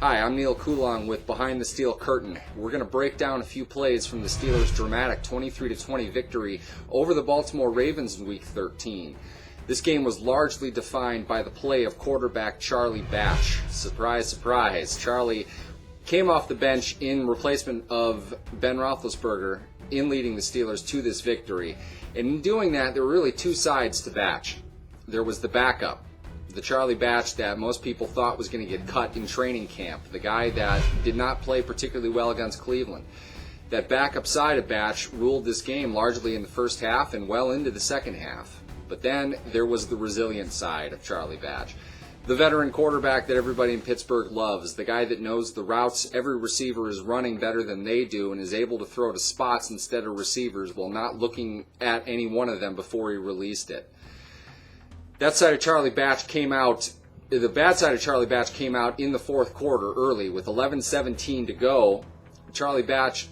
Hi, I'm Neal Coolong with Behind the Steel Curtain. We're going to break down a few plays from the Steelers' dramatic 23-20 victory over the Baltimore Ravens in Week 13. This game was largely defined by the play of quarterback Charlie Batch. Surprise, surprise. Charlie came off the bench in replacement of Ben Roethlisberger in leading the Steelers to this victory. And in doing that, there were really two sides to Batch. There was the backup, the Charlie Batch that most people thought was going to get cut in training camp, the guy that did not play particularly well against Cleveland. That backup side of Batch ruled this game largely in the first half and well into the second half. But then there was the resilient side of Charlie Batch, the veteran quarterback that everybody in Pittsburgh loves, the guy that knows the routes every receiver is running better than they do and is able to throw to spots instead of receivers while not looking at any one of them before he released it. That side of Charlie Batch came out, the bad side of Charlie Batch came out in the fourth quarter early with 11:17 to go. Charlie Batch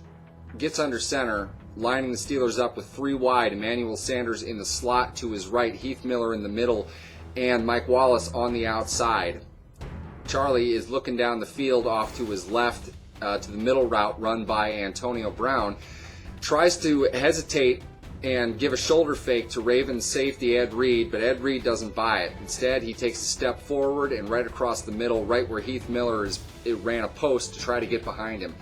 gets under center, lining the Steelers up with three wide, Emmanuel Sanders in the slot to his right, Heath Miller in the middle, and Mike Wallace on the outside. Charlie is looking down the field off to his left to the middle route run by Antonio Brown, tries to hesitate and give a shoulder fake to Ravens safety Ed Reed, but Ed Reed doesn't buy it. Instead, he takes a step forward and right across the middle, right where Heath Miller ran a post to try to get behind him.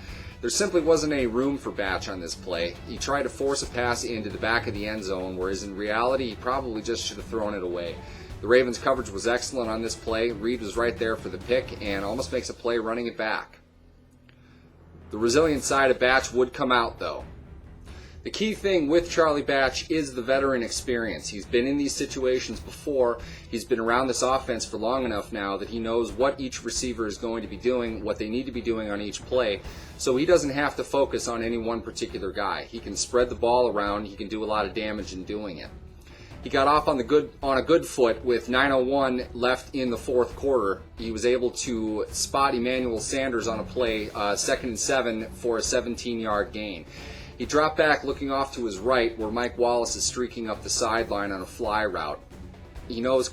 There simply wasn't any room for Batch on this play. He tried to force a pass into the back of the end zone, whereas in reality, he probably just should have thrown it away. The Ravens' coverage was excellent on this play. Reed was right there for the pick and almost makes a play running it back. The resilient side of Batch would come out, though. The key thing with Charlie Batch is the veteran experience. He's been in these situations before. He's been around this offense for long enough now that he knows what each receiver is going to be doing, what they need to be doing on each play, so he doesn't have to focus on any one particular guy. He can spread the ball around. He can do a lot of damage in doing it. He got off on a good foot with 9:01 left in the fourth quarter. He was able to spot Emmanuel Sanders on a play, 2nd and 7 for a 17-yard gain. He dropped back looking off to his right where Mike Wallace is streaking up the sideline on a fly route. He knows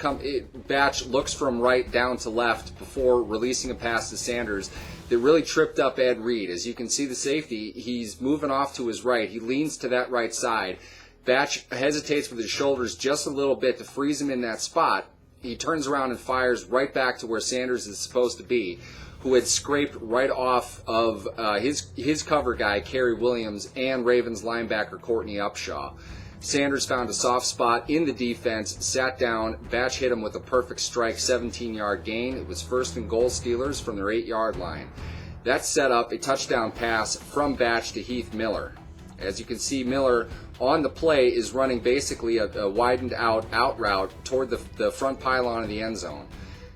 Batch looks from right down to left before releasing a pass to Sanders that really tripped up Ed Reed. As you can see, the safety, he's moving off to his right. He leans to that right side. Batch hesitates with his shoulders just a little bit to freeze him in that spot. He turns around and fires right back to where Sanders is supposed to be, who had scraped right off of his cover guy, Kerry Williams, and Ravens linebacker Courtney Upshaw. Sanders found a soft spot in the defense, sat down, Batch hit him with a perfect strike, 17-yard gain. It was 1st and goal Steelers from their 8-yard line. That set up a touchdown pass from Batch to Heath Miller. As you can see, Miller on the play is running basically a widened out route toward the front pylon of the end zone.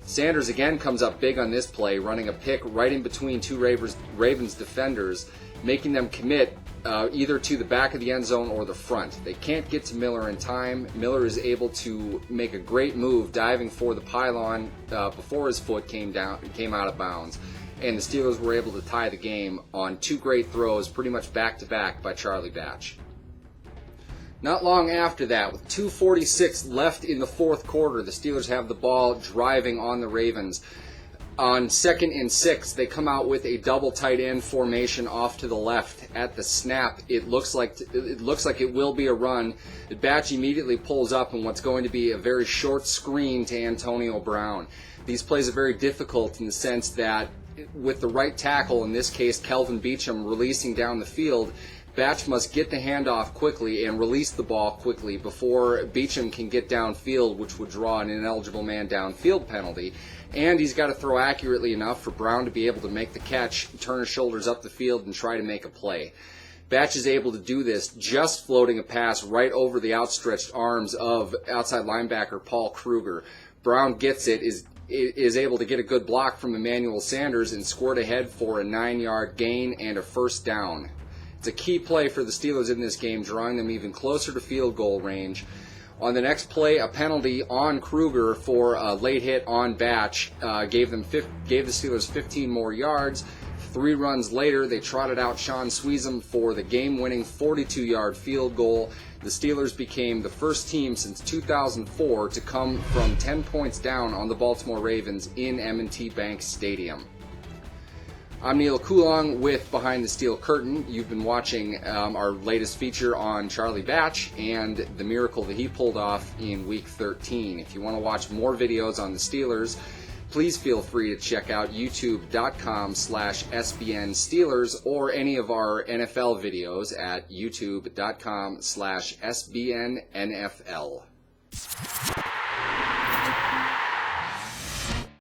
Sanders again comes up big on this play, running a pick right in between two Ravens defenders, making them commit either to the back of the end zone or the front. They can't get to Miller in time. Miller is able to make a great move, diving for the pylon before his foot came out of bounds. And the Steelers were able to tie the game on two great throws, pretty much back-to-back by Charlie Batch. Not long after that, with 2:46 left in the fourth quarter, the Steelers have the ball driving on the Ravens. On 2nd and 6, they come out with a double tight end formation off to the left. At the snap, it looks like it will be a run. Batch immediately pulls up in what's going to be a very short screen to Antonio Brown. These plays are very difficult in the sense that with the right tackle, in this case Kelvin Beachum, releasing down the field, Batch must get the handoff quickly and release the ball quickly before Beachum can get downfield, which would draw an ineligible man downfield penalty. And he's got to throw accurately enough for Brown to be able to make the catch, turn his shoulders up the field, and try to make a play. Batch is able to do this just floating a pass right over the outstretched arms of outside linebacker Paul Kruger. Brown gets it, is able to get a good block from Emmanuel Sanders and squirt ahead for a 9-yard gain and a first down. It's a key play for the Steelers in this game, drawing them even closer to field goal range. On the next play, a penalty on Kruger for a late hit on Batch gave the Steelers 15 more yards. 3 runs later, they trotted out Sean Sweezum for the game-winning 42-yard field goal. The Steelers became the first team since 2004 to come from 10 points down on the Baltimore Ravens in M&T Bank Stadium. I'm Neal Coolong with Behind the Steel Curtain. You've been watching our latest feature on Charlie Batch and the miracle that he pulled off in Week 13. If you want to watch more videos on the Steelers, please feel free to check out youtube.com/SBN Steelers or any of our NFL videos at youtube.com/SBN NFL.